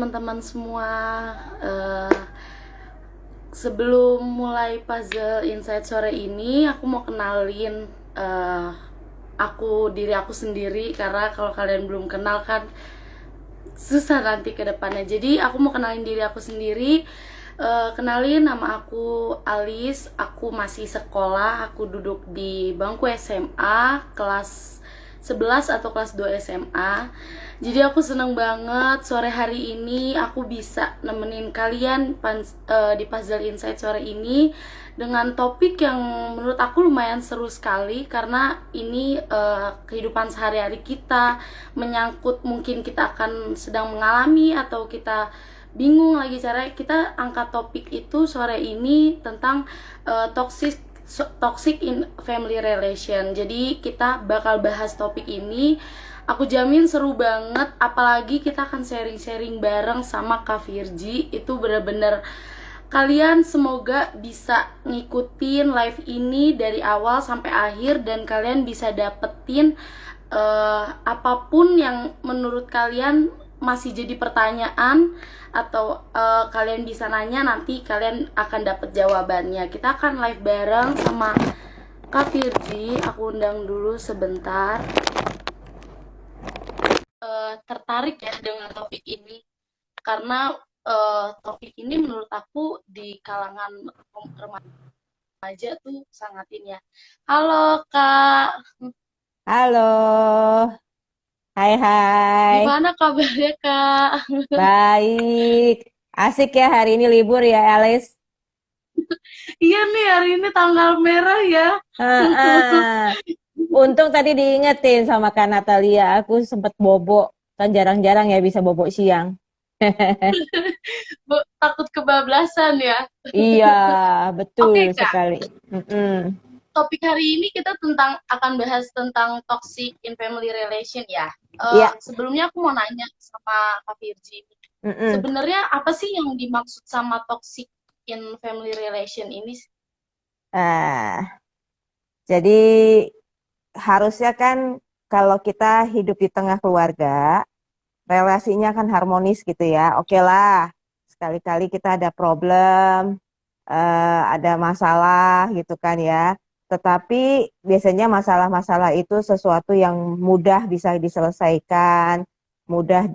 teman-teman semua. Eh, Sebelum mulai puzzle insight sore ini, aku mau kenalin diri aku sendiri, karena kalau kalian belum kenal kan susah nanti ke depannya. Jadi aku mau kenalin diri aku sendiri. Kenalin, nama aku Alis. Aku masih sekolah. Aku duduk di bangku SMA kelas 11 atau kelas 2 SMA. Jadi aku seneng banget sore hari ini aku bisa nemenin kalian di Puzzle Insight sore ini dengan topik yang menurut aku lumayan seru sekali, karena ini kehidupan sehari-hari kita, menyangkut mungkin kita akan sedang mengalami atau kita bingung lagi cara kita angkat topik itu sore ini tentang toxic in family relation. Jadi kita bakal bahas topik ini. Aku jamin seru banget, apalagi kita akan sharing-sharing bareng sama Kak Virgi. Itu bener-bener kalian semoga bisa ngikutin live ini dari awal sampai akhir, dan kalian bisa dapetin apapun yang menurut kalian masih jadi pertanyaan, atau kalian bisa nanya, nanti kalian akan dapet jawabannya. Kita akan live bareng sama Kak Virgi. Aku undang dulu sebentar. Tertarik ya dengan topik ini, karena topik ini menurut aku di kalangan remaja tuh sangat ini ya. Halo Kak, Halo, hai hai, gimana kabarnya Kak? baik. Asik ya hari ini libur ya Alice. Iya nih, hari ini tanggal merah ya. Heeh. Untung tadi diingetin sama Kak Natalia, aku sempet bobo. Kan jarang-jarang ya bisa bobo siang. Takut kebablasan ya. Iya, betul Oke Kak, sekali. Mm-mm. topik hari ini kita akan bahas tentang toxic in family relation ya. Iya, Sebelumnya aku mau nanya sama Kak Virgi, mm-mm. sebenarnya apa sih yang dimaksud sama toxic in family relation ini? Ah, jadi harusnya kan kalau kita hidup di tengah keluarga, relasinya kan harmonis gitu ya. Oke lah, sekali-kali kita ada problem, ada masalah gitu kan ya. Tetapi biasanya masalah-masalah itu sesuatu yang mudah bisa diselesaikan, mudah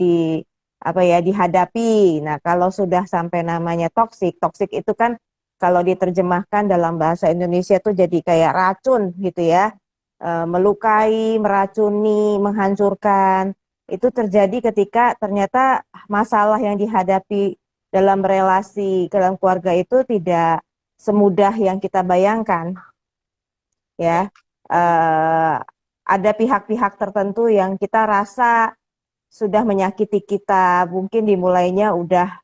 apa ya dihadapi. Nah, kalau sudah sampai namanya toksik, toksik itu kan kalau diterjemahkan dalam bahasa Indonesia tuh jadi kayak racun gitu ya. Ya, Melukai, meracuni, menghancurkan. Itu terjadi ketika ternyata masalah yang dihadapi dalam relasi dalam keluarga itu tidak semudah yang kita bayangkan ya, ya. Eh, ada pihak-pihak tertentu yang kita rasa sudah menyakiti kita, mungkin dimulainya udah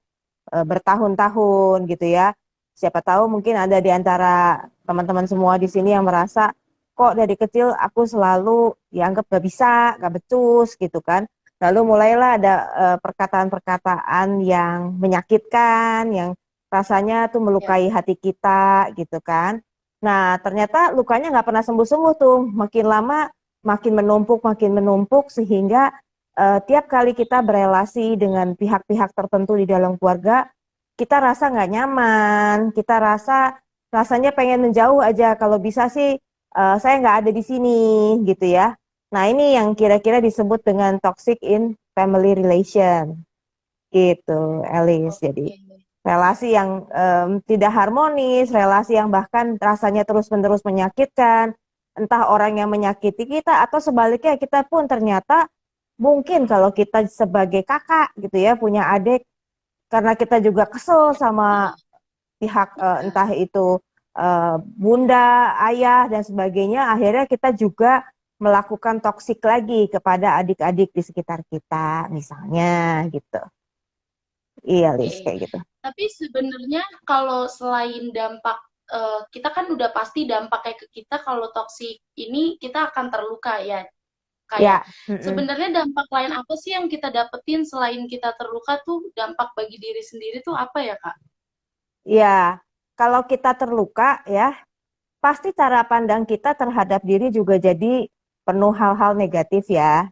bertahun-tahun gitu ya. Siapa tahu mungkin ada di antara teman-teman semua di sini yang merasa kok dari kecil aku selalu dianggap gak bisa, gak becus gitu kan. Lalu mulailah ada perkataan-perkataan yang menyakitkan, yang rasanya tuh ya. melukai hati kita gitu kan. Nah, ternyata lukanya nggak pernah sembuh-sembuh tuh. Makin lama makin menumpuk sehingga tiap kali kita berelasi dengan pihak-pihak tertentu di dalam keluarga, kita rasa nggak nyaman, kita rasanya pengen menjauh aja. Kalau bisa sih saya nggak ada di sini gitu ya. Nah ini yang kira-kira disebut dengan toxic in family relation gitu, Alice. Jadi Oke. relasi yang tidak harmonis, relasi yang bahkan rasanya terus-menerus menyakitkan, entah orang yang menyakiti kita atau sebaliknya kita pun ternyata mungkin kalau kita sebagai kakak gitu ya punya adik karena kita juga kesel sama pihak entah itu bunda, ayah dan sebagainya, akhirnya kita juga melakukan toksik lagi kepada adik-adik di sekitar kita misalnya gitu. Iya, Lis, Oke. kayak gitu. Tapi sebenarnya kalau selain dampak, kita kan udah pasti dampaknya ke kita kalau toksik ini kita akan terluka ya. Kayak Ya, mm-mm. sebenarnya dampak lain apa sih yang kita dapetin selain kita terluka tuh, dampak bagi diri sendiri tuh apa ya, Kak? Ya, kalau kita terluka ya, pasti cara pandang kita terhadap diri juga jadi penuh hal-hal negatif ya.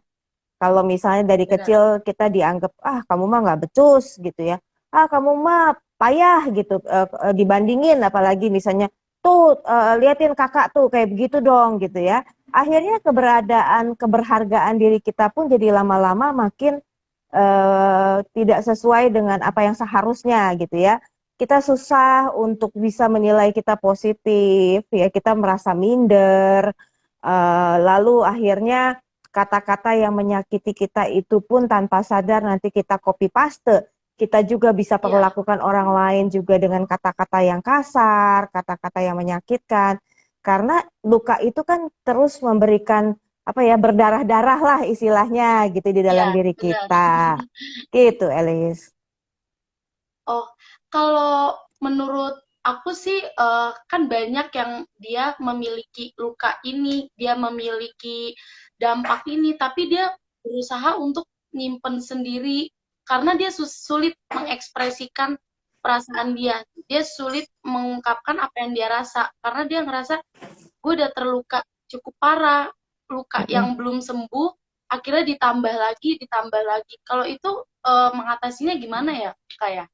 Kalau misalnya dari benar. kecil kita dianggap, ah kamu mah nggak becus gitu ya, ah kamu mah payah gitu, dibandingin apalagi misalnya, tuh liatin kakak tuh kayak begitu dong gitu ya. Akhirnya keberhargaan diri kita pun jadi lama-lama makin tidak sesuai dengan apa yang seharusnya gitu ya. Kita susah untuk bisa menilai kita positif, ya kita merasa minder, lalu akhirnya kata-kata yang menyakiti kita itu pun tanpa sadar nanti kita copy paste. Kita juga bisa Iya, perlakukan orang lain juga dengan kata-kata yang kasar, kata-kata yang menyakitkan. Karena luka itu kan terus memberikan apa ya, berdarah-darah lah istilahnya gitu di iya, dalam diri benar. kita. Gitu, Elis. Oh, kalau menurut aku sih kan banyak yang dia memiliki luka ini, dia memiliki dampak ini, tapi dia berusaha untuk nyimpen sendiri karena dia sulit mengekspresikan perasaan dia. Dia sulit mengungkapkan apa yang dia rasa karena dia ngerasa gue udah terluka cukup parah, luka Mm-mm. yang belum sembuh, akhirnya ditambah lagi, ditambah lagi. Kalau itu mengatasinya gimana ya, kayak?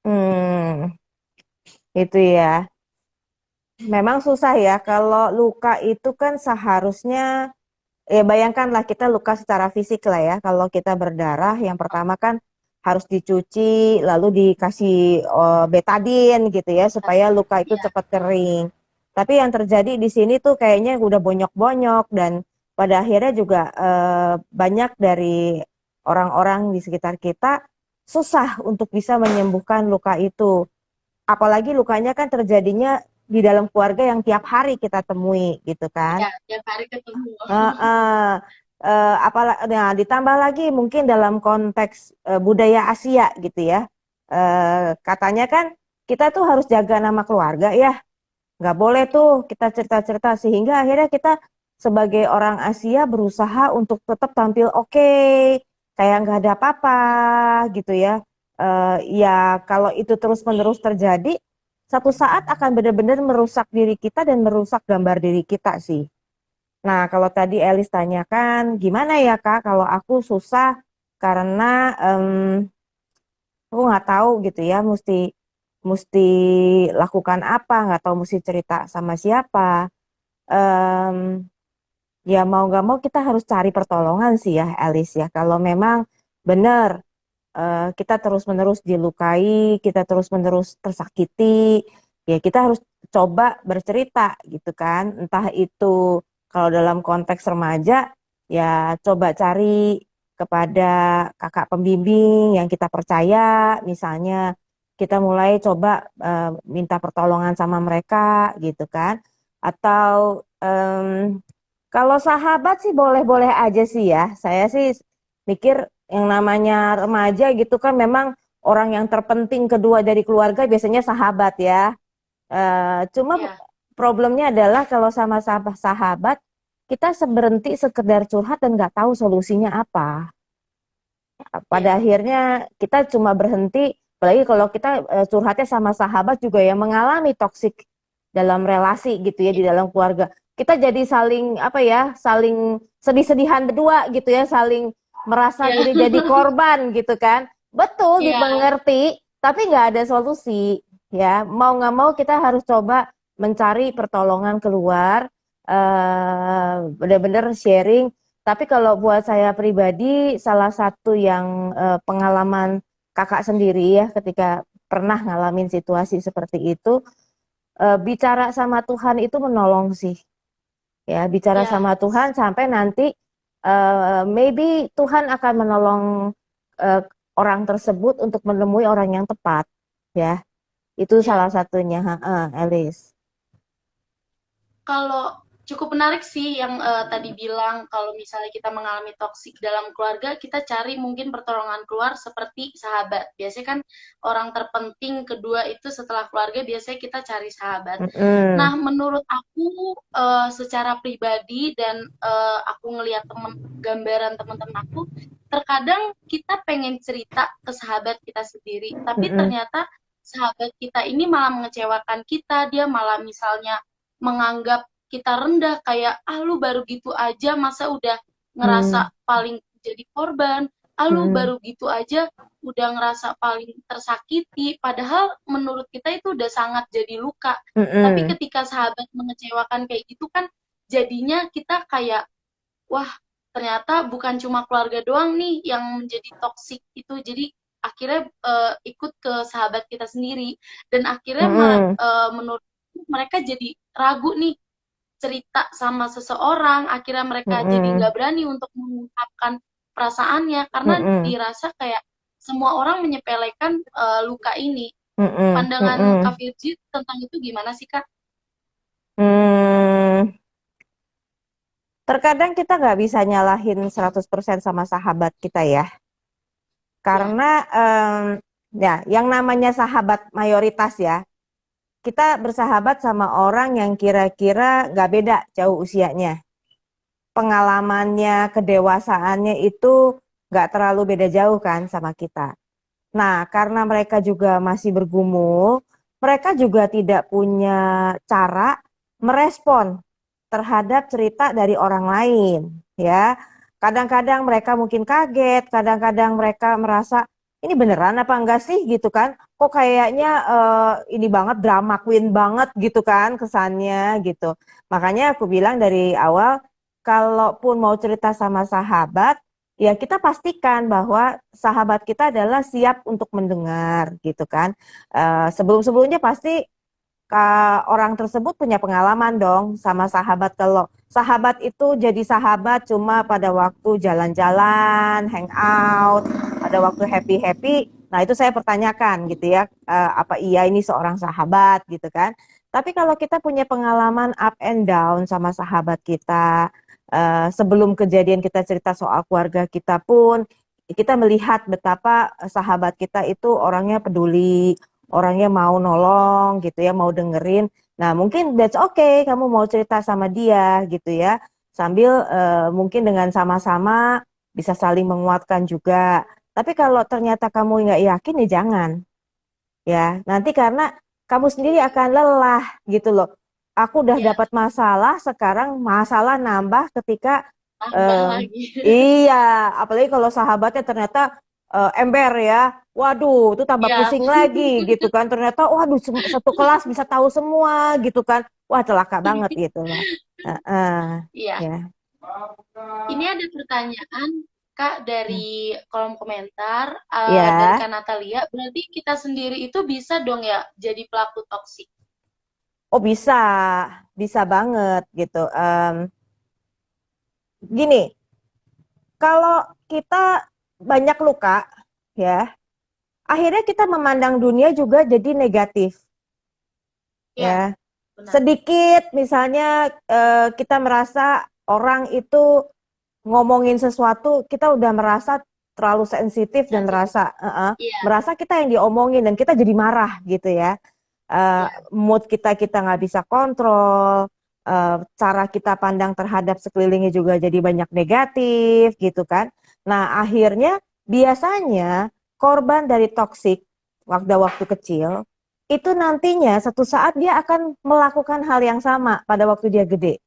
Hmm, itu ya. Memang susah ya kalau luka itu kan seharusnya, ya bayangkanlah kita luka secara fisik lah ya. Kalau kita berdarah, yang pertama kan harus dicuci, lalu dikasih betadin gitu ya, supaya luka itu Iya, cepat kering. Tapi yang terjadi di sini tuh kayaknya udah bonyok-bonyok, dan pada akhirnya juga banyak dari orang-orang di sekitar kita susah untuk bisa menyembuhkan luka itu. Apalagi lukanya kan terjadinya di dalam keluarga yang tiap hari kita temui gitu kan. iya, tiap hari ketemu. Nah, ditambah lagi mungkin dalam konteks budaya Asia gitu ya. Katanya kan kita tuh harus jaga nama keluarga ya. Nggak boleh tuh kita cerita-cerita, sehingga akhirnya kita sebagai orang Asia berusaha untuk tetap tampil oke, kayak nggak ada apa-apa gitu ya. Ya kalau itu terus-menerus terjadi, satu saat akan benar-benar merusak diri kita dan merusak gambar diri kita sih. Nah, kalau tadi Elis tanyakan, gimana ya Kak kalau aku susah karena aku nggak tahu gitu ya, mesti mesti lakukan apa, nggak tahu mesti cerita sama siapa. Em, Ya mau nggak mau kita harus cari pertolongan sih ya, Elis ya. Kalau memang benar kita terus-menerus dilukai, kita terus-menerus tersakiti, ya kita harus coba bercerita gitu kan. Entah itu kalau dalam konteks remaja, ya coba cari kepada kakak pembimbing yang kita percaya, misalnya kita mulai coba minta pertolongan sama mereka gitu kan. Atau kalau sahabat sih boleh-boleh aja sih ya. Saya sih mikir yang namanya remaja gitu kan memang orang yang terpenting kedua dari keluarga biasanya sahabat ya. Cuma Iya, problemnya adalah kalau sama sahabat kita berhenti sekedar curhat dan nggak tahu solusinya apa. Pada iya, akhirnya kita cuma berhenti, apalagi kalau kita curhatnya sama sahabat juga yang mengalami toksik dalam relasi gitu ya, di dalam keluarga. Kita jadi saling apa ya, saling sedih-sedihan berdua gitu ya, saling merasa iya, diri jadi korban gitu kan. Betul iya, dimengerti, tapi nggak ada solusi ya. Mau nggak mau kita harus coba mencari pertolongan keluar, benar-benar sharing. Tapi kalau buat saya pribadi, salah satu yang pengalaman kakak sendiri ya, ketika pernah ngalamin situasi seperti itu, bicara sama Tuhan itu menolong sih. Ya, bicara iya. sama Tuhan sampai nanti maybe Tuhan akan menolong eh, orang tersebut untuk menemui orang yang tepat. Ya, itu Iya. salah satunya, Elis. Kalau cukup menarik sih yang tadi bilang kalau misalnya kita mengalami toksik dalam keluarga, kita cari mungkin pertolongan keluar seperti sahabat. Biasanya kan orang terpenting kedua itu setelah keluarga biasanya kita cari sahabat. Mm-mm. Nah, menurut aku secara pribadi dan aku ngelihat gambaran teman-teman aku, terkadang kita pengen cerita ke sahabat kita sendiri, tapi Mm-mm. ternyata sahabat kita ini malah mengecewakan kita, dia malah misalnya menganggap kita rendah kayak ah lu baru gitu aja masa udah Mm. ngerasa paling jadi korban. Lu Mm-mm. baru gitu aja udah ngerasa paling tersakiti, padahal menurut kita itu udah sangat jadi luka. Tapi Mm-mm. ketika sahabat mengecewakan kayak gitu kan, jadinya kita kayak, wah, ternyata bukan cuma keluarga doang nih yang menjadi toksik itu. Jadi akhirnya ikut ke sahabat kita sendiri, dan akhirnya Mm-mm. menurut mereka jadi ragu nih cerita sama seseorang. Akhirnya mereka jadi Mm-mm. nggak berani untuk mengungkapkan perasaannya karena Mm-mm. dirasa kayak semua orang menyepelekan luka ini. Mm-mm. Pandangan Kak Mm-mm. Virgi tentang itu gimana sih, Kak? Hmm, terkadang kita nggak bisa nyalahin 100% sama sahabat kita ya. Ya, Karena ya yang namanya sahabat mayoritas ya, kita bersahabat sama orang yang kira-kira nggak beda jauh usianya. Pengalamannya, kedewasaannya itu nggak terlalu beda jauh kan sama kita. Nah, karena mereka juga masih bergumul, mereka juga tidak punya cara merespon terhadap cerita dari orang lain, ya. Kadang-kadang mereka mungkin kaget, kadang-kadang mereka merasa ini beneran apa enggak sih gitu kan? Kok kayaknya ini banget drama queen banget gitu kan kesannya gitu. Makanya aku bilang dari awal, kalaupun mau cerita sama sahabat, ya kita pastikan bahwa sahabat kita adalah siap untuk mendengar gitu kan. Sebelum-sebelumnya pasti orang tersebut punya pengalaman dong sama sahabat. Kalau sahabat itu jadi sahabat cuma pada waktu jalan-jalan, hangout, pada waktu happy-happy, nah itu saya pertanyakan gitu ya, apa iya ini seorang sahabat gitu kan. Tapi kalau kita punya pengalaman up and down sama sahabat kita, sebelum kejadian kita cerita soal keluarga kita pun, kita melihat betapa sahabat kita itu orangnya peduli, orangnya mau nolong gitu ya, mau dengerin. Nah, mungkin that's okay, kamu mau cerita sama dia gitu ya. Sambil mungkin dengan sama-sama bisa saling menguatkan juga. Tapi kalau ternyata kamu nggak yakin ya jangan ya. Nanti karena kamu sendiri akan lelah gitu loh. Aku udah ya, dapat masalah, sekarang masalah nambah ketika tambah eh, lagi. iya, apalagi kalau sahabatnya ternyata ember ya. Waduh, itu tambah Ya, pusing lagi gitu kan. Ternyata waduh satu kelas bisa tahu semua gitu kan. Wah, celaka banget gitu loh. iya. Ya. Ini ada pertanyaan, Kak, dari kolom komentar, dari Ya. Kak Natalia. Berarti kita sendiri itu bisa dong ya jadi pelaku toksik? Oh, bisa. Bisa banget gitu. Gini, kalau kita banyak luka, ya, akhirnya kita memandang dunia juga jadi negatif, Ya, ya. benar. Sedikit, misalnya kita merasa orang itu ngomongin sesuatu, kita udah merasa terlalu sensitif dan Sensitif. Iya, merasa kita yang diomongin dan kita jadi marah gitu ya. iya, Mood kita nggak bisa kontrol, cara kita pandang terhadap sekelilingnya juga jadi banyak negatif gitu kan. Nah akhirnya biasanya korban dari toksik waktu kecil itu nantinya satu saat dia akan melakukan hal yang sama pada waktu dia gede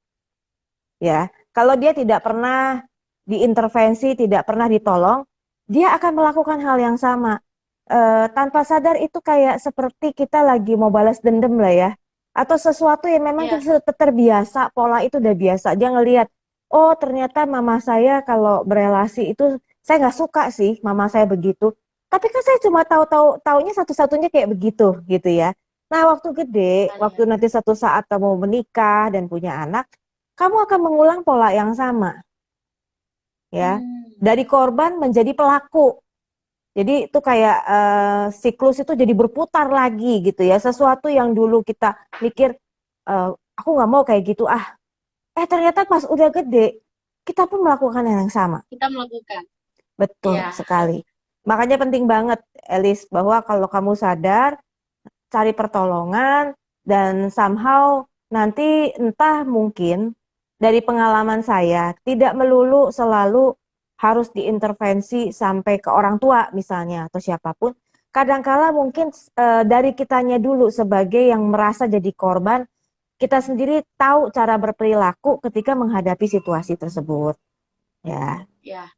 ya. Kalau dia tidak pernah diintervensi, tidak pernah ditolong, dia akan melakukan hal yang sama. Tanpa sadar itu kayak seperti kita lagi mau balas dendam lah ya. Atau sesuatu yang memang iya, kita terbiasa, pola itu udah biasa. Dia ngelihat, oh ternyata mama saya kalau berelasi itu, saya nggak suka sih mama saya begitu. Tapi kan saya cuma taunya satu-satunya kayak begitu gitu ya. Nah waktu gede, waktu makanya. nanti satu saat kamu menikah dan punya anak, kamu akan mengulang pola yang sama ya. Hmm, Dari korban menjadi pelaku. Jadi itu kayak siklus itu jadi berputar lagi gitu ya. Sesuatu yang dulu kita mikir aku nggak mau kayak gitu ah. Ternyata pas udah gede kita pun melakukan yang sama. kita melakukan. Betul Iya, sekali. Makanya penting banget Elis bahwa kalau kamu sadar cari pertolongan dan somehow nanti entah mungkin dari pengalaman saya tidak melulu selalu harus diintervensi sampai ke orang tua misalnya atau siapapun. Kadangkala mungkin dari kitanya dulu sebagai yang merasa jadi korban, kita sendiri tahu cara berperilaku ketika menghadapi situasi tersebut. Ya, iya.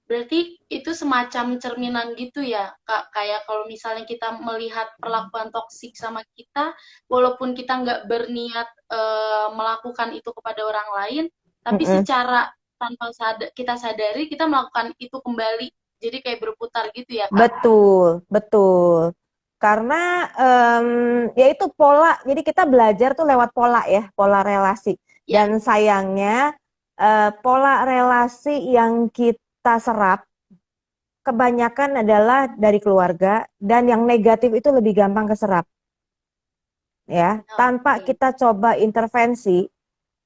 Berarti itu semacam cerminan gitu ya, Kak. Kayak kalau misalnya kita melihat perlakuan toksik sama kita, walaupun kita nggak berniat melakukan itu kepada orang lain, tapi Mm-mm. secara tanpa kita sadari kita melakukan itu kembali. Jadi kayak berputar gitu ya, Kak. Betul, betul. Karena ya itu pola, jadi kita belajar tuh lewat pola ya, pola relasi. Ya, Dan sayangnya pola relasi yang kita serap kebanyakan adalah dari keluarga dan yang negatif itu lebih gampang keserap ya. Tanpa oke. kita coba intervensi,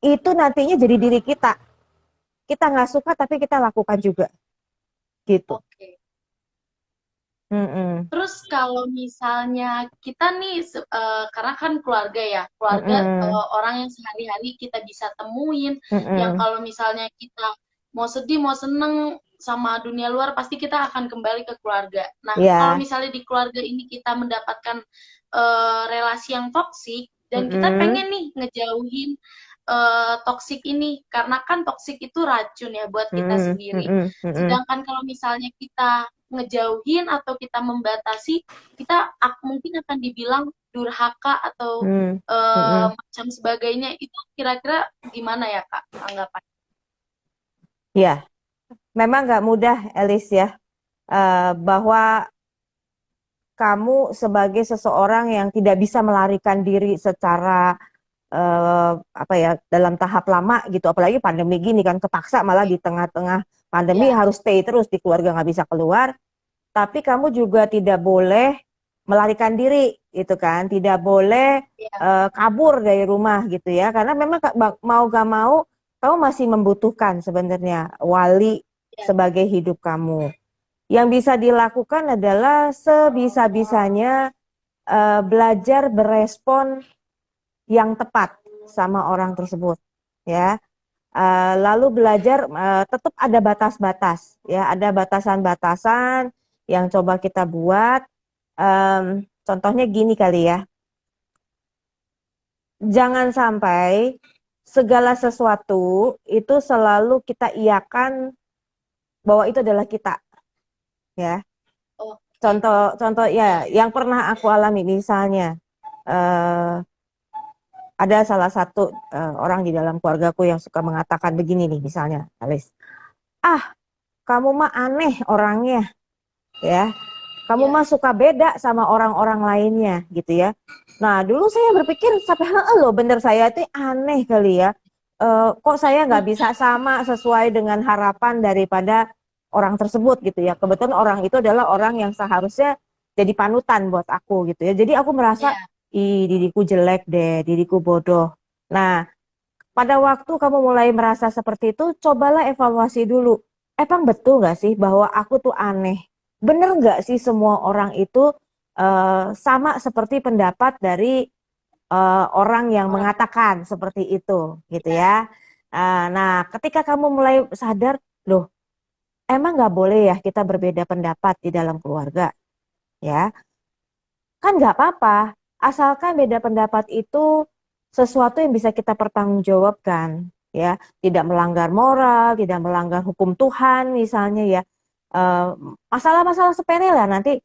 itu nantinya jadi diri kita. Kita nggak suka tapi kita lakukan juga gitu. Oke. Mm-mm. Terus kalau misalnya kita nih, karena kan keluarga ya, keluarga Mm-mm. orang yang sehari-hari kita bisa temuin, yang Mm-mm. kalau misalnya kita mau sedih, mau seneng sama dunia luar, pasti kita akan kembali ke keluarga. Nah, kalau Ya. misalnya di keluarga ini kita mendapatkan relasi yang toksik, dan kita Mm-mm. pengen nih ngejauhin toksik ini, karena kan toksik itu racun ya buat kita Mm-mm. sendiri. Mm-mm. Mm-mm. Sedangkan kalau misalnya kita ngejauhin atau kita membatasi, kita mungkin akan dibilang durhaka atau Mm. Mm-mm. macam sebagainya. Itu kira-kira gimana ya, Kak, anggapan? Ya, memang nggak mudah, Elis ya, bahwa kamu sebagai seseorang yang tidak bisa melarikan diri secara apa ya dalam tahap lama gitu, apalagi pandemi gini kan kepaksa malah di tengah-tengah pandemi Ya, harus stay terus di keluarga nggak bisa keluar, tapi kamu juga tidak boleh melarikan diri gitu kan, tidak boleh ya, kabur dari rumah gitu ya, karena memang mau gak mau kamu masih membutuhkan sebenarnya wali ya. sebagai hidup kamu. Yang bisa dilakukan adalah sebisa-bisanya belajar berespon yang tepat sama orang tersebut, ya. Lalu belajar tetap ada batas-batas, ya, ada batasan-batasan yang coba kita buat. Contohnya gini kali ya, jangan sampai segala sesuatu itu selalu kita iakan bahwa itu adalah kita, ya. Oke. Contoh-contoh ya, yang pernah aku alami misalnya, eh, ada salah satu orang di dalam keluargaku yang suka mengatakan begini nih, misalnya, Alis, ah, kamu mah aneh orangnya, ya. Kamu Ya, mah suka beda sama orang-orang lainnya, gitu ya. Nah, dulu saya berpikir sampai loh, bener saya itu aneh kali ya. Kok saya nggak bisa sama sesuai dengan harapan daripada orang tersebut gitu ya. Kebetulan orang itu adalah orang yang seharusnya jadi panutan buat aku gitu ya. Jadi aku merasa, ya, ih, diriku jelek deh, diriku bodoh. Nah, pada waktu kamu mulai merasa seperti itu, cobalah evaluasi dulu. Emang betul nggak sih bahwa aku tuh aneh? Bener nggak sih semua orang itu sama seperti pendapat dari orang yang orang. mengatakan seperti itu, gitu Ya, ya. Nah, ketika kamu mulai sadar, loh, emang nggak boleh ya kita berbeda pendapat di dalam keluarga, ya? Kan nggak apa-apa, asalkan beda pendapat itu sesuatu yang bisa kita pertanggungjawabkan, ya, tidak melanggar moral, tidak melanggar hukum Tuhan, misalnya ya. Eh, Masalah-masalah sepele lah nanti.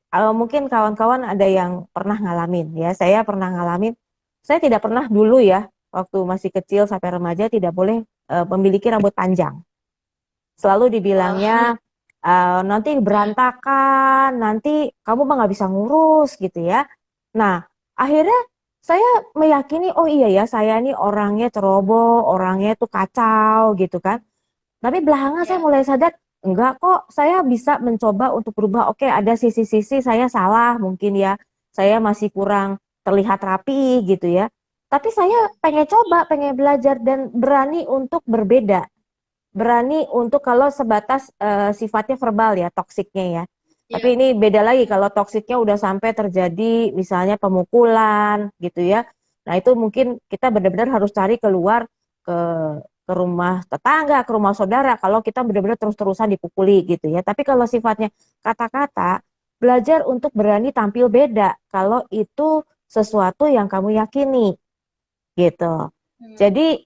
Mungkin kawan-kawan ada yang pernah ngalamin, ya. Saya pernah ngalamin. Saya tidak pernah dulu ya, waktu masih kecil sampai remaja tidak boleh memiliki rambut panjang. Selalu wah, dibilangnya nanti berantakan, nanti kamu mah nggak bisa ngurus gitu ya. Nah, akhirnya saya meyakini, oh iya ya, saya ini orangnya ceroboh, orangnya tuh kacau gitu kan. Tapi belakangan saya ya, mulai sadar, enggak kok, saya bisa mencoba untuk berubah. Oke, ada sisi-sisi saya salah mungkin ya, saya masih kurang terlihat rapi gitu ya. Tapi saya ya, pengen coba, pengen belajar dan berani untuk berbeda. Berani untuk kalau sebatas sifatnya verbal ya, toksiknya ya. Tapi ya, ini beda lagi kalau toksiknya udah sampai terjadi misalnya pemukulan gitu ya. Nah, itu mungkin kita benar-benar harus cari keluar ke ke rumah tetangga, ke rumah saudara kalau kita benar-benar terus-terusan dipukuli gitu ya. Tapi kalau sifatnya kata-kata, belajar untuk berani tampil beda kalau itu sesuatu yang kamu yakini gitu. hmm, Jadi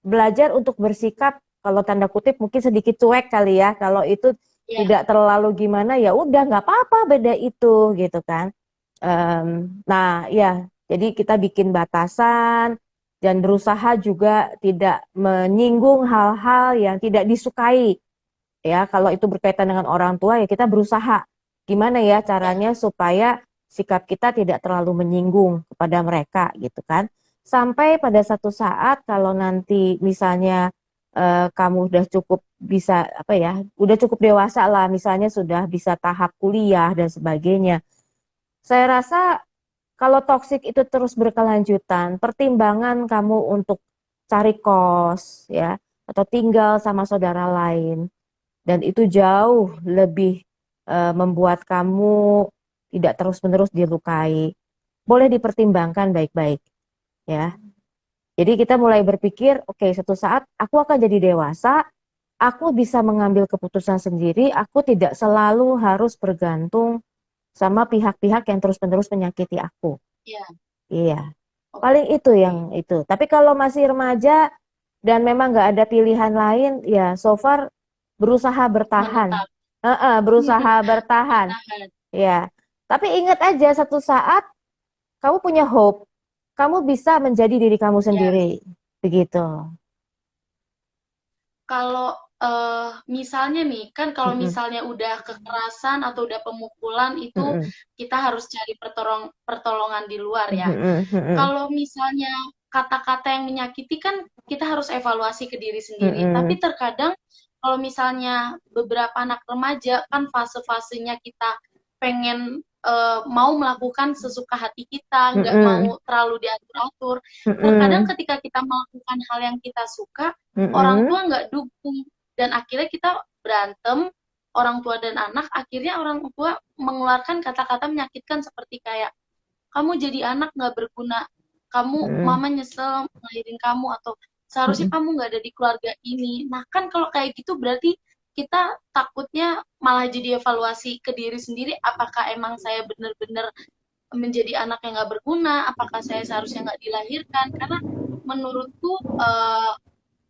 belajar untuk bersikap kalau tanda kutip mungkin sedikit cuek kali ya. Kalau itu ya, tidak terlalu gimana ya udah nggak apa-apa beda itu gitu kan. Nah ya jadi kita bikin batasan dan berusaha juga tidak menyinggung hal-hal yang tidak disukai ya. Kalau itu berkaitan dengan orang tua ya kita berusaha gimana ya ya, caranya supaya sikap kita tidak terlalu menyinggung kepada mereka gitu kan. Sampai pada satu saat kalau nanti misalnya kamu udah cukup bisa apa ya, udah cukup dewasa lah, misalnya sudah bisa tahap kuliah dan sebagainya. Saya rasa kalau toksik itu terus berkelanjutan, pertimbangan kamu untuk cari kos ya atau tinggal sama saudara lain dan itu jauh lebih membuat kamu tidak terus-menerus dilukai. Boleh dipertimbangkan baik-baik ya. Jadi kita mulai berpikir, oke, satu saat aku akan jadi dewasa, aku bisa mengambil keputusan sendiri, aku tidak selalu harus bergantung sama pihak-pihak yang terus-menerus menyakiti aku. ya. Iya, paling itu yang Oke. itu. Tapi kalau masih remaja dan memang nggak ada pilihan lain, ya so far berusaha bertahan. Menetap. Berusaha bertahan. Bertahan. Ya, tapi ingat aja satu saat kamu punya hope, kamu bisa menjadi diri kamu Ya, sendiri. Begitu. kalau misalnya nih, kan kalau Mm-mm, misalnya udah kekerasan atau udah pemukulan itu mm-mm, kita harus cari pertolongan di luar ya. mm-mm, mm-mm, Kalau misalnya kata-kata yang menyakiti kan kita harus evaluasi ke diri sendiri. mm-mm, Tapi terkadang kalau misalnya beberapa anak remaja kan fase-fasenya kita pengen mau melakukan sesuka hati kita, nggak mm-mm, mau terlalu diatur-atur. Terkadang mm-mm, ketika kita melakukan hal yang kita suka, orang mm-mm, tua nggak dukung dan akhirnya kita berantem. Orang tua dan anak, akhirnya orang tua mengeluarkan kata-kata menyakitkan seperti kayak kamu jadi anak nggak berguna, kamu mm-mm, mama nyesel ngelahirin kamu atau seharusnya mm-mm, kamu nggak ada di keluarga ini. Nah kan kalau kayak gitu berarti kita takutnya malah jadi evaluasi ke diri sendiri, apakah emang saya benar-benar menjadi anak yang nggak berguna, apakah saya seharusnya nggak dilahirkan, karena menurutku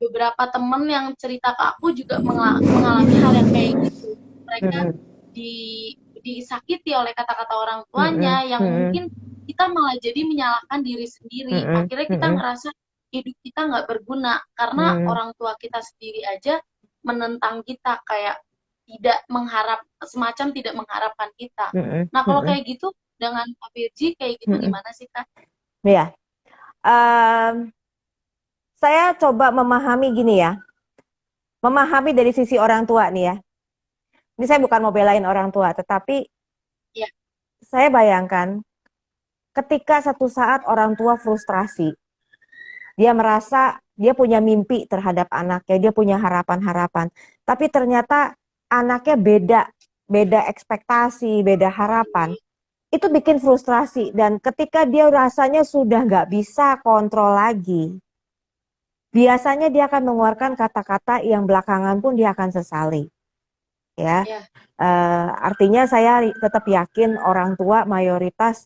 beberapa temen yang cerita ke aku juga mengalami hal yang kayak gitu. Mereka di disakiti oleh kata-kata orang mm-mm, tuanya yang mm-mm, mungkin kita malah jadi menyalahkan diri sendiri. mm-mm, Akhirnya kita mm-mm, ngerasa hidup kita nggak berguna karena mm-mm, orang tua kita sendiri aja menentang kita kayak tidak mengharap semacam tidak mengharapkan kita. mm-mm, Nah kalau mm-mm, kayak gitu dengan Kak Virgi kayak gitu mm-mm. gimana sih Kak? Ya, em, saya coba memahami gini ya, memahami dari sisi orang tua nih ya. Ini saya bukan mau belain orang tua, tetapi Ya, saya bayangkan ketika satu saat orang tua frustrasi, dia merasa dia punya mimpi terhadap anaknya, dia punya harapan-harapan, tapi ternyata anaknya beda, beda ekspektasi, beda harapan. Itu bikin frustrasi dan ketika dia rasanya sudah nggak bisa kontrol lagi, biasanya dia akan mengeluarkan kata-kata yang belakangan pun dia akan sesali. Ya, ya, artinya saya tetap yakin orang tua mayoritas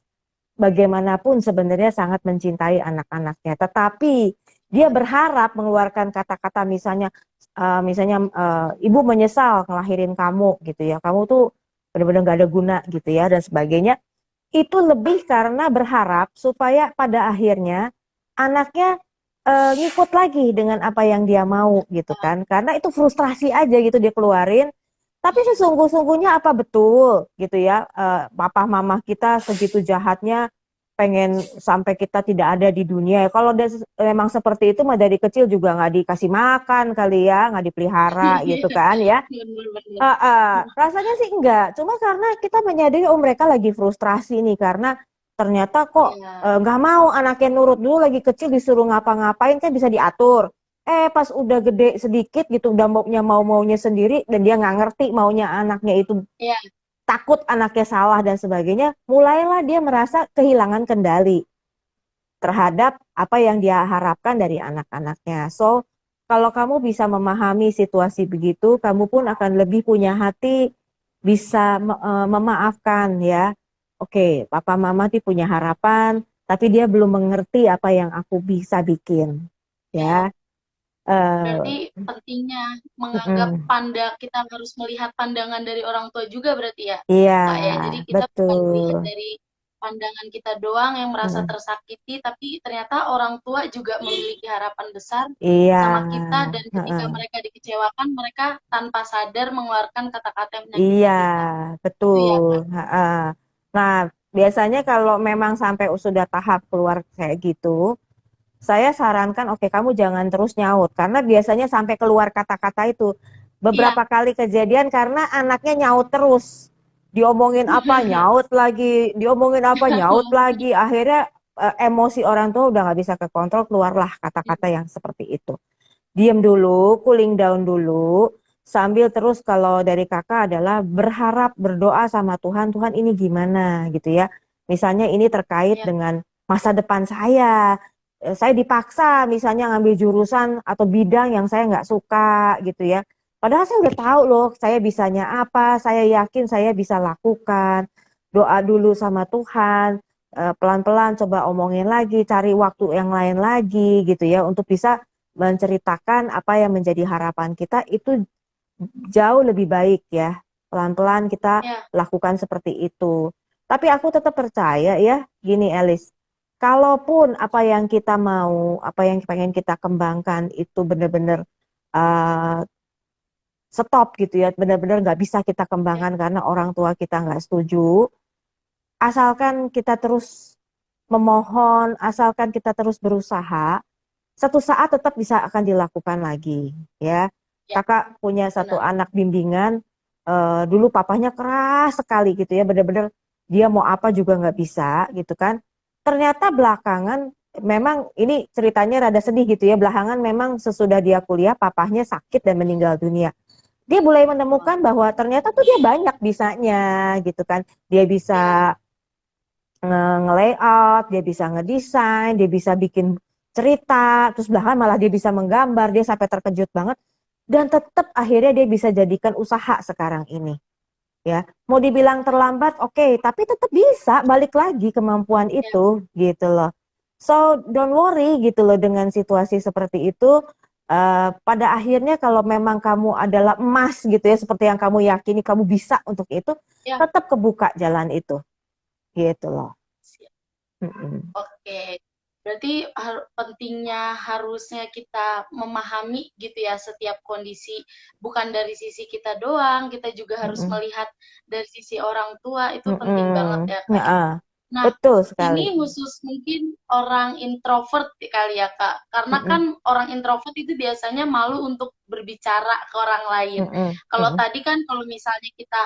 bagaimanapun sebenarnya sangat mencintai anak-anaknya, tetapi dia berharap mengeluarkan kata-kata misalnya, ibu menyesal ngelahirin kamu gitu ya, kamu tuh benar-benar nggak ada guna gitu ya dan sebagainya. Itu lebih karena berharap supaya pada akhirnya anaknya ngikut lagi dengan apa yang dia mau gitu kan, karena itu frustrasi aja gitu dia keluarin. Tapi sesungguh-sungguhnya apa betul gitu ya, papa mama kita segitu jahatnya pengen sampai kita tidak ada di dunia. Kalau memang seperti itu mah dari kecil juga nggak dikasih makan kali ya, nggak dipelihara gitu kan ya. benar-benar. Rasanya sih enggak, cuma karena kita menyadari oh mereka lagi frustrasi nih karena ternyata kok Iya, nggak mau anaknya nurut, dulu lagi kecil disuruh ngapa-ngapain kan bisa diatur. Pas udah gede sedikit gitu udah maunya mau-maunya sendiri dan dia nggak ngerti maunya anaknya itu, iya, takut anaknya salah dan sebagainya, mulailah dia merasa kehilangan kendali terhadap apa yang dia harapkan dari anak-anaknya. So, kalau kamu bisa memahami situasi begitu, kamu pun akan lebih punya hati, bisa memaafkan ya. Oke, papa mama tuh punya harapan, tapi dia belum mengerti apa yang aku bisa bikin. iya. Ya, Eh, Berarti pentingnya menganggap mm-mm. kita harus melihat pandangan dari orang tua juga berarti ya, Iya, Kak ya. Jadi kita bukan melihat betul. dari pandangan kita doang yang merasa Mm. tersakiti, tapi ternyata orang tua juga memiliki harapan besar Iya, sama kita dan ketika heeh. mereka dikecewakan, mereka tanpa sadar mengeluarkan kata-kata yang Iya, menyakiti kita. Itu ya, betul. Kak. Heeh. Nah, biasanya kalau memang sampai sudah tahap keluar kayak gitu, saya sarankan, oke, kamu jangan terus nyaut, karena biasanya sampai keluar kata-kata itu. Iya. Beberapa kali kejadian karena anaknya nyaut terus. Diomongin apa, nyaut lagi. Diomongin apa, nyaut lagi. Akhirnya emosi orang tua udah nggak bisa kekontrol, keluarlah kata-kata yang seperti itu. Diam dulu, cooling down dulu, sambil terus kalau dari kakak adalah berharap, berdoa sama Tuhan, Tuhan ini gimana gitu ya. Misalnya ini terkait Iya. dengan masa depan saya. Saya dipaksa misalnya ngambil jurusan atau bidang yang saya nggak suka gitu ya. Padahal saya udah tahu loh, saya bisanya apa, saya yakin saya bisa lakukan. Doa dulu sama Tuhan, pelan-pelan coba omongin lagi, cari waktu yang lain lagi gitu ya, untuk bisa menceritakan apa yang menjadi harapan kita itu jauh lebih baik ya. Pelan-pelan kita Iya. lakukan seperti itu. Tapi aku tetap percaya ya, gini Elis, kalaupun apa yang kita mau, apa yang pengen kita kembangkan itu benar-benar uh, stop gitu ya, benar-benar nggak bisa kita Iya. kembangkan karena orang tua kita nggak setuju, asalkan kita terus memohon, asalkan kita terus berusaha, satu saat tetap bisa akan dilakukan lagi ya. Iya. Kakak punya satu Benar. anak bimbingan, dulu papanya keras sekali gitu ya, benar-benar dia mau apa juga nggak bisa gitu kan. Ternyata belakangan memang ini ceritanya rada sedih gitu ya, belakangan memang sesudah dia kuliah papahnya sakit dan meninggal dunia. Dia mulai menemukan Wah. bahwa ternyata tuh dia banyak bisanya gitu kan. Dia bisa Iya. nge-layout, dia bisa ngedesain, dia bisa bikin cerita, terus bahkan malah dia bisa menggambar, dia sampai terkejut banget. Dan tetap akhirnya dia bisa jadikan usaha sekarang ini. Ya, mau dibilang terlambat, oke, tapi tetap bisa balik lagi kemampuan Iya. itu, gitu loh. So, don't worry gitu loh dengan situasi seperti itu. Pada akhirnya kalau memang kamu adalah emas gitu ya, seperti yang kamu yakini kamu bisa untuk itu, Iya. tetap kebuka jalan itu, gitu loh. Siap. Mm-mm. Oke, berarti pentingnya harusnya kita memahami gitu ya setiap kondisi, bukan dari sisi kita doang, kita juga harus Mm-mm. melihat dari sisi orang tua, itu penting banget Mm-mm. ya Kak ya. Nah, Nah, betul ini sekali. khusus mungkin orang introvert kali ya Kak, karena kan Mm-mm. orang introvert itu biasanya malu untuk berbicara ke orang lain. Mm-mm. Kalau Mm-mm. tadi kan kalau misalnya kita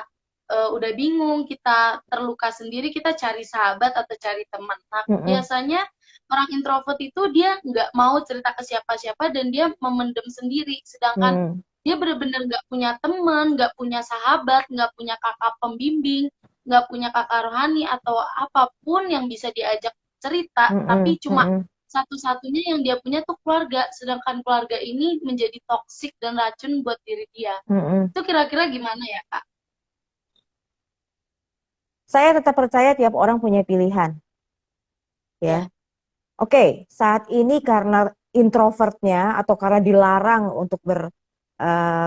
udah bingung, kita terluka sendiri, kita cari sahabat atau cari teman. Nah, Mm-mm. biasanya orang introvert itu dia nggak mau cerita ke siapa-siapa dan dia memendam sendiri. Sedangkan Mm. dia benar-benar nggak punya teman, nggak punya sahabat, nggak punya kakak pembimbing, nggak punya kakak rohani atau apapun yang bisa diajak cerita, tapi Mm-mm. cuma Mm-mm. satu-satunya yang dia punya tuh keluarga. Sedangkan keluarga ini menjadi toksik dan racun buat diri dia. Mm-mm. Itu kira-kira gimana ya, Kak? Saya tetap percaya tiap orang punya pilihan, Ya, ya. Oke, saat ini karena introvertnya atau karena dilarang untuk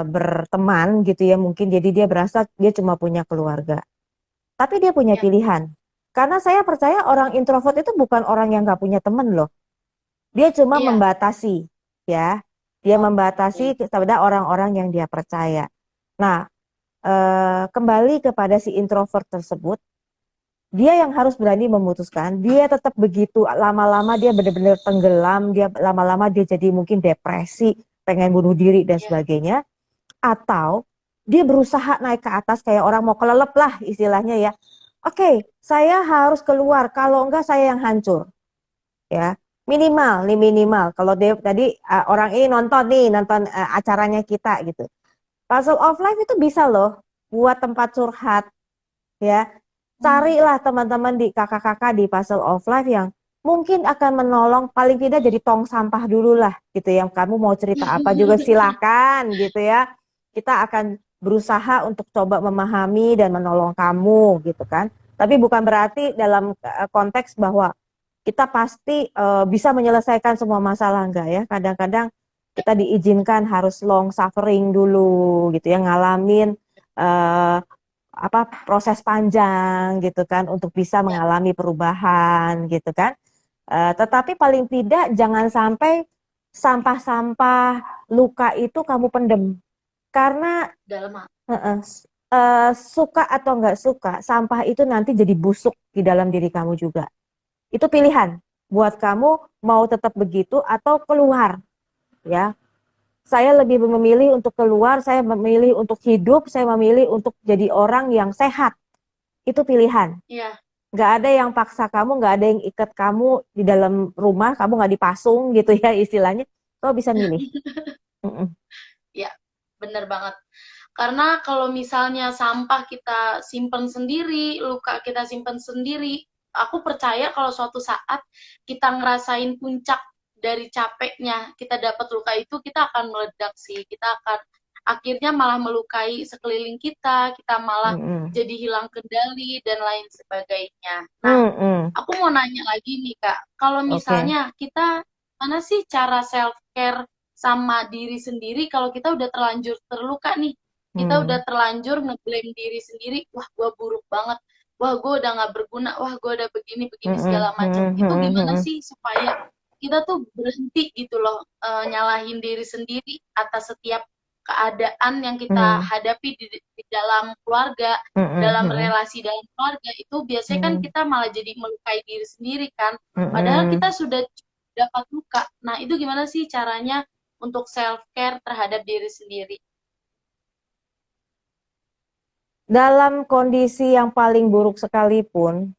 berteman gitu ya, mungkin jadi dia berasa dia cuma punya keluarga. Tapi dia punya ya, pilihan. Karena saya percaya orang introvert itu bukan orang yang nggak punya teman loh. Dia cuma iya. membatasi, ya. Dia membatasi Oke. kepada orang-orang yang dia percaya. Nah, kembali kepada si introvert tersebut, dia yang harus berani memutuskan. Dia tetap begitu, lama-lama dia benar-benar tenggelam, dia lama-lama dia jadi mungkin depresi, pengen bunuh diri dan Ya, sebagainya. Atau dia berusaha naik ke atas kayak orang mau kelelep lah istilahnya ya. Oke, saya harus keluar, kalau enggak saya yang hancur. Ya, minimal nih, minimal. Kalau dia tadi orang ini nonton acaranya kita gitu. Puzzle of Life itu bisa loh buat tempat curhat ya. hmm, Carilah teman-teman di kakak-kakak di Puzzle of Life yang mungkin akan menolong, paling tidak jadi tong sampah dulu lah gitu. Yang kamu mau cerita apa juga silakan gitu ya. Kita akan berusaha untuk coba memahami dan menolong kamu gitu kan. Tapi bukan berarti dalam konteks bahwa kita pasti bisa menyelesaikan semua masalah, enggak ya. Kadang-kadang kita diizinkan harus long suffering dulu gitu ya, ngalamin eh, apa proses panjang gitu kan untuk bisa Ya, mengalami perubahan gitu kan. Tetapi paling tidak jangan sampai sampah-sampah luka itu kamu pendem. Karena dalam hal. suka atau nggak suka, sampah itu nanti jadi busuk di dalam diri kamu juga. Itu pilihan buat kamu mau tetap begitu atau keluar, ya. Saya lebih memilih untuk keluar, saya memilih untuk hidup, saya memilih untuk jadi orang yang sehat. Itu pilihan. Iya, Nggak ada yang paksa kamu, nggak ada yang ikat kamu di dalam rumah, kamu nggak dipasung gitu ya istilahnya. Kau bisa milih. Mm-mm. iya, bener banget. Karena kalau misalnya sampah kita simpen sendiri, luka kita simpen sendiri, aku percaya kalau suatu saat kita ngerasain puncak dari capeknya, kita dapat luka itu, kita akan meledak sih. Kita akan akhirnya malah melukai sekeliling kita malah Mm-mm. jadi hilang kendali dan lain sebagainya. Nah, Mm-mm. aku mau nanya lagi nih Kak, kalau Oke. misalnya kita, mana sih cara self care sama diri sendiri kalau kita udah terlanjur terluka nih, kita udah Hmm. terlanjur ngeblame diri sendiri, wah gue buruk banget, wah gue udah nggak berguna, wah gue udah begini begini Mm-mm. segala macam. Mm-mm. Itu gimana Mm-mm. sih supaya kita tuh berhenti gitu loh, nyalahin diri sendiri atas setiap keadaan yang kita Mm-mm. hadapi di dalam keluarga, dalam Mm-mm. relasi dalam keluarga itu biasanya kan Mm-mm. kita malah jadi melukai diri sendiri kan. Padahal kita Mm-mm. sudah dapat luka. Nah, itu gimana sih caranya untuk self care terhadap diri sendiri? Dalam kondisi yang paling buruk sekalipun,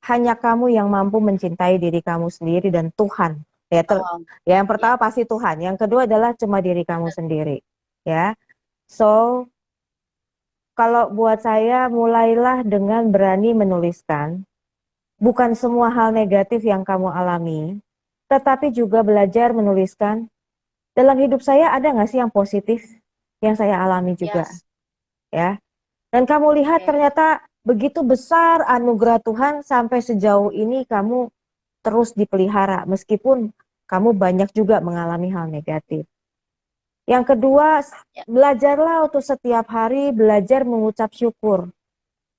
hanya kamu yang mampu mencintai diri kamu sendiri dan Tuhan. Ya, Oh, ya yang ya, pertama pasti Tuhan. Yang kedua adalah cuma diri kamu benar. sendiri. Ya, so kalau buat saya mulailah dengan berani menuliskan. Bukan semua hal negatif yang kamu alami, tetapi juga belajar menuliskan. Dalam hidup saya ada nggak sih yang positif yang saya alami juga, Yes. ya? Dan kamu lihat Oke. ternyata begitu besar anugerah Tuhan sampai sejauh ini kamu terus dipelihara meskipun kamu banyak juga mengalami hal negatif. Yang kedua, Ya, belajarlah untuk setiap hari belajar mengucap syukur.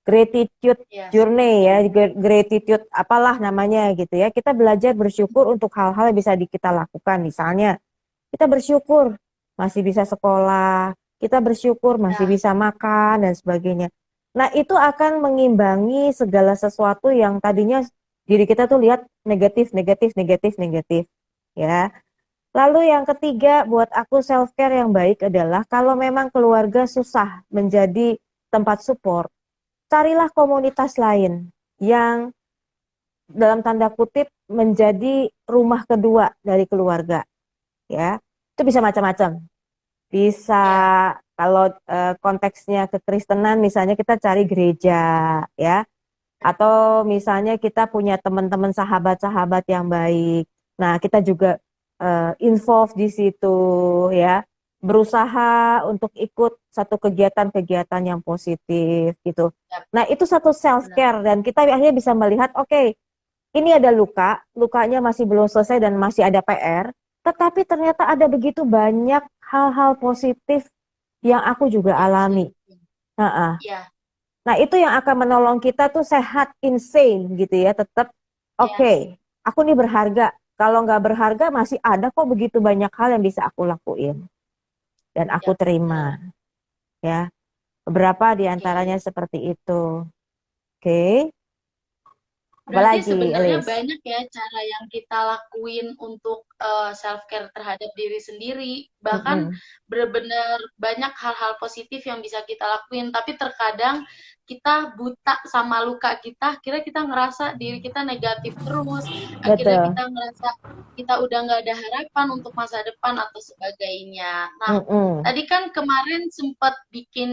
Gratitude yes. journey ya, gratitude apalah namanya gitu ya. Kita belajar bersyukur untuk hal-hal yang bisa kita lakukan. Misalnya, kita bersyukur masih bisa sekolah, kita bersyukur masih Ya, bisa makan dan sebagainya. Nah, itu akan mengimbangi segala sesuatu yang tadinya diri kita tuh lihat negatif, negatif, negatif, negatif, ya. Lalu yang ketiga, buat aku self care yang baik adalah kalau memang keluarga susah menjadi tempat support, carilah komunitas lain yang dalam tanda kutip menjadi rumah kedua dari keluarga, ya. Itu bisa macam-macam. Bisa ya, kalau konteksnya kekristenan misalnya kita cari gereja, ya. Atau misalnya kita punya teman-teman sahabat-sahabat yang baik. Nah, kita juga involve di situ ya. Berusaha untuk ikut satu kegiatan-kegiatan yang positif gitu. ya, Nah, itu satu self benar. care dan kita akhirnya bisa melihat oke, ini ada luka, lukanya masih belum selesai dan masih ada PR, tetapi ternyata ada begitu banyak hal-hal positif yang aku juga Yang bisa alami. dilakukan. Nah, Ya, nah, itu yang akan menolong kita tuh sehat, insane gitu ya. Tetap yes. oke, aku nih berharga. Kalau nggak berharga masih ada kok begitu banyak hal yang bisa aku lakuin. Dan aku Ya, benar. terima ya. Beberapa di Oke. antaranya seperti itu. Oke, Berarti apalagi sebenarnya Elis? banyak ya cara yang kita lakuin untuk self care terhadap diri sendiri. Bahkan Mm-mm. benar-benar banyak hal-hal positif yang bisa kita lakuin. Tapi terkadang kita buta sama luka kita, akhirnya kita ngerasa diri kita negatif terus. Akhirnya Betul. kita ngerasa kita udah nggak ada harapan untuk masa depan atau sebagainya. Nah, Mm-mm. tadi kan kemarin sempat bikin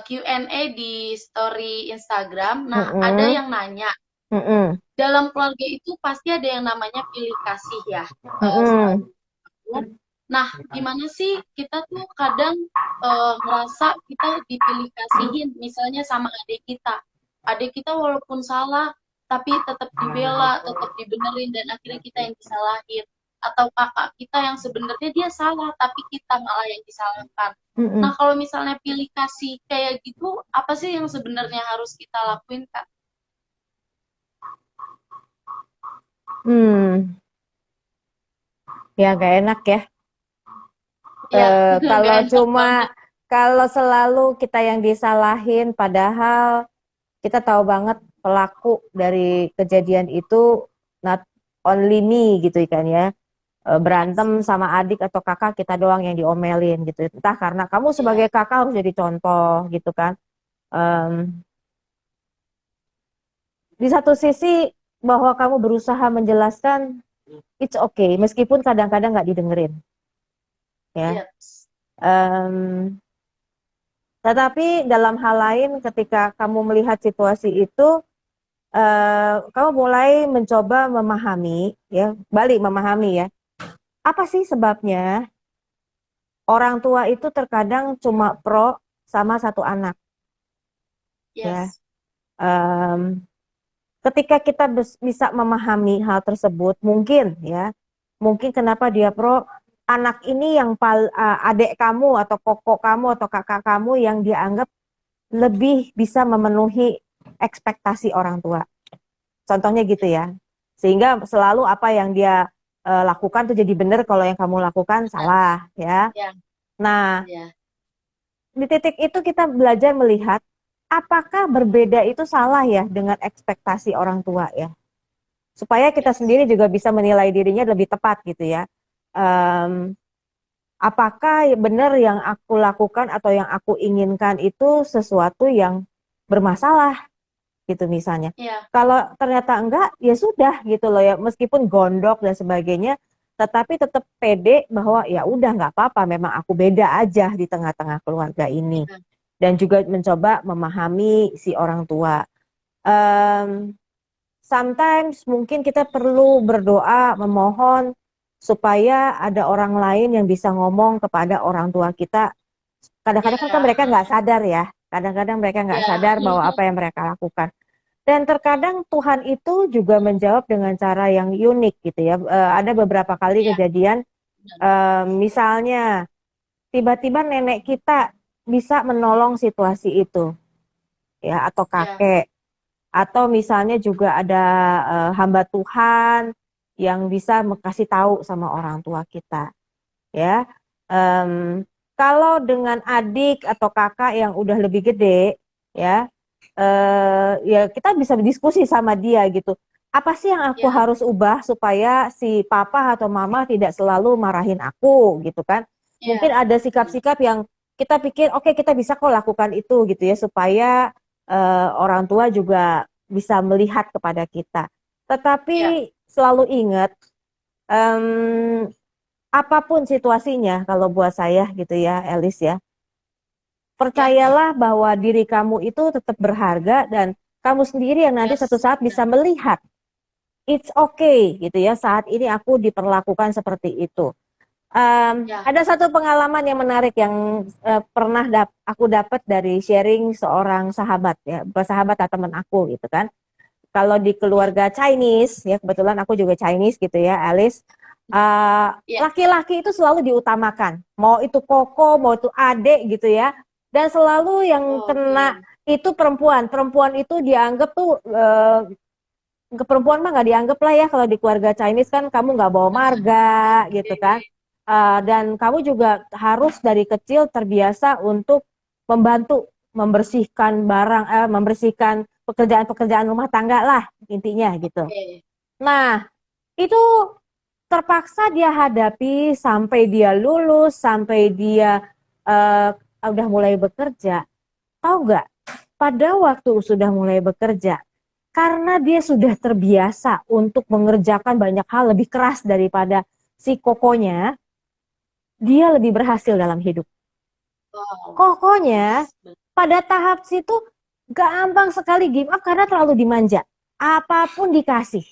Q&A di story Instagram. Nah, ada Mm-mm. yang nanya, Mm-mm. dalam keluarga itu pasti ada yang namanya pilih kasih ya, selalu. Mm-mm. Nah, gimana sih kita tuh kadang ngerasa kita dipilih kasihin, misalnya sama adik kita. Adik kita walaupun salah, tapi tetap dibela, tetap dibenerin, dan akhirnya kita yang disalahin. atau kakak kita yang sebenarnya dia salah tapi kita malah yang disalahkan. Nah, Mm-mm. kalau misalnya pilih kasih kayak gitu, apa sih yang sebenarnya harus kita lakuin, Kak? Hmm, ya gak enak ya. Ya, nggak Kalau enak banget. cuma kalau selalu kita yang disalahin, padahal kita tahu banget pelaku dari kejadian itu not only me gitu kan ya. Yes. Berantem sama adik atau kakak kita doang yang diomelin gitu. Entah karena kamu sebagai Ya, kakak harus jadi contoh gitu kan. Em, di satu sisi bahwa kamu berusaha menjelaskan it's okay meskipun kadang-kadang nggak didengerin ya. yes. Em, tetapi dalam hal lain ketika kamu melihat situasi itu kamu mulai mencoba memahami ya, balik memahami ya. Apa sih sebabnya orang tua itu terkadang cuma pro sama satu anak ya. Yes. Em, ketika kita bisa memahami hal tersebut, mungkin ya, mungkin kenapa dia pro anak ini yang adik kamu atau koko kamu atau kakak kamu yang dianggap lebih bisa memenuhi ekspektasi orang tua. Contohnya gitu ya. Sehingga selalu apa yang dia lakukan tuh jadi benar, kalau yang kamu lakukan Ya, salah ya. ya, Nah, ya. di titik itu kita belajar melihat apakah berbeda itu salah ya dengan ekspektasi orang tua ya. Supaya kita Yes. sendiri juga bisa menilai dirinya lebih tepat gitu ya. Em, apakah benar yang aku lakukan atau yang aku inginkan itu sesuatu yang bermasalah gitu misalnya. Ya, Kalau ternyata enggak, ya sudah gitu loh ya. Meskipun gondok dan sebagainya, tetapi tetap pede bahwa ya udah nggak apa-apa. Memang aku beda aja di tengah-tengah keluarga ini. ya, Dan juga mencoba memahami si orang tua. Um, sometimes mungkin kita perlu berdoa, memohon supaya ada orang lain yang bisa ngomong kepada orang tua kita. Kadang-kadang kan mereka ya, nggak sadar ya. Kadang-kadang mereka nggak ya. sadar bahwa apa yang mereka lakukan. Dan terkadang Tuhan itu juga menjawab dengan cara yang unik gitu ya. Ada beberapa kali Ya, kejadian, misalnya tiba-tiba nenek kita bisa menolong situasi itu, ya, atau ya, kakek, atau misalnya juga ada hamba Tuhan yang bisa kasih tahu sama orang tua kita, ya. Em, kalau dengan adik atau kakak yang udah lebih gede, ya, ya kita bisa berdiskusi sama dia gitu. Apa sih yang aku ya, harus ubah supaya si papa atau mama tidak selalu marahin aku gitu kan? Mungkin ya. ada sikap-sikap yang kita pikir oke, kita bisa kok lakukan itu gitu ya supaya orang tua juga bisa melihat kepada kita. Ya, Tetapi selalu ingat em, apapun situasinya kalau buat saya gitu ya, Elis ya. ya. Percayalah bahwa diri kamu itu tetap berharga dan kamu sendiri yang nanti satu Yes. saat bisa melihat it's okay gitu ya, saat ini aku diperlakukan seperti itu. Ya, Ada satu pengalaman yang menarik yang pernah aku dapat dari sharing seorang sahabat ya, sahabat atau teman aku gitu kan. Kalau di ya, keluarga Chinese ya, kebetulan aku juga Chinese gitu ya, Alice. ya. Laki-laki itu selalu diutamakan, mau itu koko, mau itu adek gitu ya, dan selalu yang kena Oke. itu perempuan. Perempuan itu dianggap tuh ke perempuan mah nggak dianggap lah ya, kalau di keluarga Chinese kan kamu nggak bawa marga gitu kan. Oke. Dan kamu juga harus dari kecil terbiasa untuk membantu membersihkan barang, membersihkan pekerjaan-pekerjaan rumah tangga lah intinya gitu. Oke. Nah, itu terpaksa dia hadapi sampai dia lulus, sampai dia uh, udah mulai bekerja. Tahu nggak? Pada waktu sudah mulai bekerja, karena dia sudah terbiasa untuk mengerjakan banyak hal lebih keras daripada si kokonya, dia lebih berhasil dalam hidup. Wow. Kokonya Yes. pada tahap situ gampang sekali give up karena terlalu dimanja. Apapun dikasih.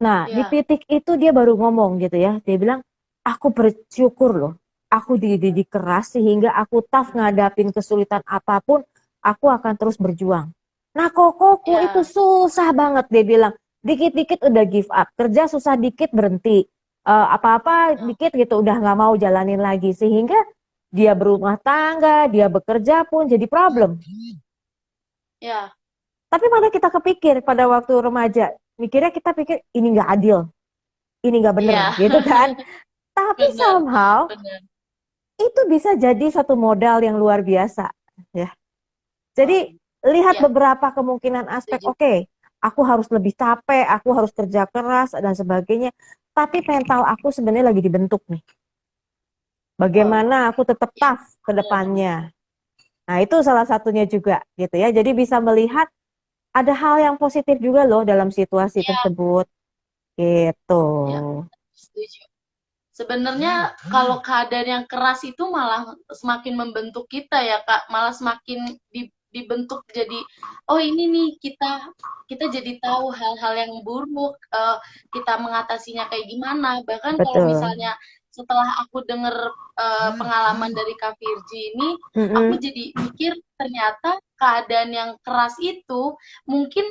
Nah, di Ya, titik itu dia baru ngomong gitu ya. Dia bilang, aku bersyukur loh. Aku dididik keras sehingga aku tough ngadapin kesulitan apapun, aku akan terus berjuang. Nah, kokoku itu ya, susah banget dia bilang. Dikit-dikit udah give up. Kerja susah dikit berhenti. apa-apa dikit gitu udah nggak mau jalanin lagi, sehingga dia berumah tangga, dia bekerja pun jadi problem. Ya, Tapi mana kita kepikir pada waktu remaja, mikirnya kita pikir ini nggak adil, ini nggak bener, iya, gitu kan? Tapi bener, somehow bener. itu bisa jadi satu modal yang luar biasa, ya. Wah, Jadi lihat ya, beberapa kemungkinan aspek. setuju. Oke, aku harus lebih capek, aku harus kerja keras dan sebagainya. Tapi mental aku sebenarnya lagi dibentuk nih. Wow, Bagaimana aku tetap ya, tough ke bener. depannya. Nah, itu salah satunya juga gitu ya. Jadi bisa melihat ada hal yang positif juga loh dalam situasi Ya, tersebut gitu. ya, setuju. Sebenarnya kalau keadaan yang keras itu malah semakin membentuk kita ya Kak, malah semakin dibentuk jadi oh ini nih kita jadi tahu hal-hal yang buruk, kita mengatasinya kayak gimana. Bahkan kalau Betul. misalnya setelah aku dengar pengalaman dari Kak Virgi ini, aku Mm-mm. jadi mikir ternyata keadaan yang keras itu mungkin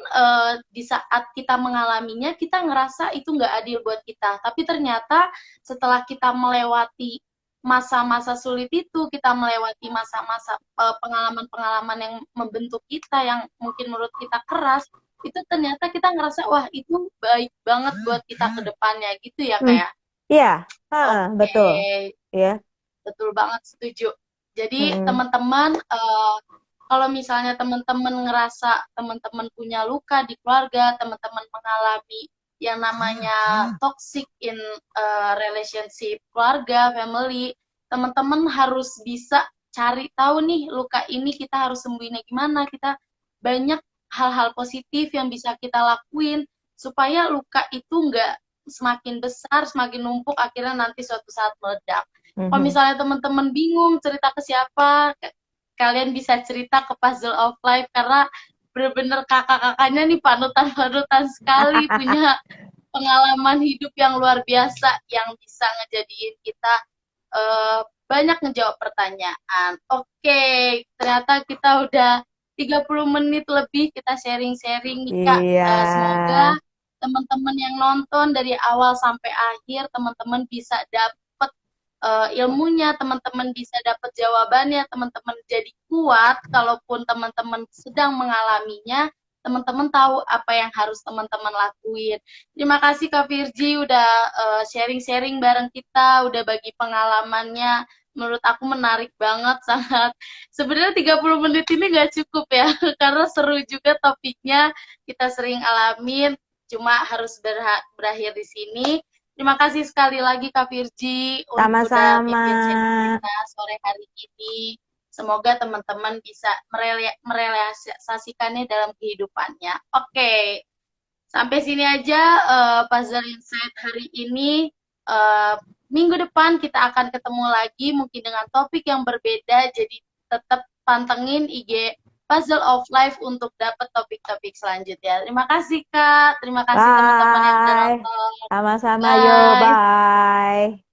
di saat kita mengalaminya kita ngerasa itu nggak adil buat kita, tapi ternyata setelah kita melewati masa-masa sulit itu, kita melewati masa-masa pengalaman-pengalaman yang membentuk kita, yang mungkin menurut kita keras, itu ternyata kita ngerasa, wah itu baik banget buat kita ke depannya, gitu ya Hmm. kayak. Iya, Oke, betul. Ya. betul banget setuju. Jadi Mm-mm. teman-teman, kalau misalnya teman-teman ngerasa teman-teman punya luka di keluarga, teman-teman mengalami yang namanya toxic in relationship keluarga, family, teman-teman harus bisa cari tahu nih luka ini kita harus sembuhinnya gimana, kita banyak hal-hal positif yang bisa kita lakuin supaya luka itu nggak semakin besar, semakin numpuk, akhirnya nanti suatu saat meledak. Kalau Mhm. misalnya teman-teman bingung cerita ke siapa, kalian bisa cerita ke Puzzle of Life karena bener-bener kakak-kakaknya nih panutan-panutan sekali, punya pengalaman hidup yang luar biasa yang bisa ngejadiin kita banyak ngejawab pertanyaan. Oke, ternyata kita udah 30 menit lebih kita sharing-sharing nih Kak. Iya. Semoga teman-teman yang nonton dari awal sampai akhir, teman-teman bisa dapet ilmunya, teman-teman bisa dapat jawabannya, teman-teman jadi kuat kalaupun teman-teman sedang mengalaminya, teman-teman tahu apa yang harus teman-teman lakuin. Terima kasih Kak Virgi udah sharing-sharing bareng kita, udah bagi pengalamannya. Menurut aku menarik banget, sangat. Sebenarnya 30 menit ini nggak cukup ya, karena seru juga topiknya, kita sering alamin, cuma harus berakhir di sini. Terima kasih sekali lagi Kak Virgi udah Sama-sama. pimpin sharing kita sore hari ini. Semoga teman-teman bisa merealisasikannya dalam kehidupannya. Oke, sampai sini aja Puzzle Insight hari ini. Eh, Minggu depan kita akan ketemu lagi mungkin dengan topik yang berbeda. Jadi tetap pantengin IG Puzzle of Life untuk dapat topik-topik selanjutnya. Terima kasih Kak, terima kasih teman-teman yang udah Bye. nonton. Sama-sama, yo, Bye. bye.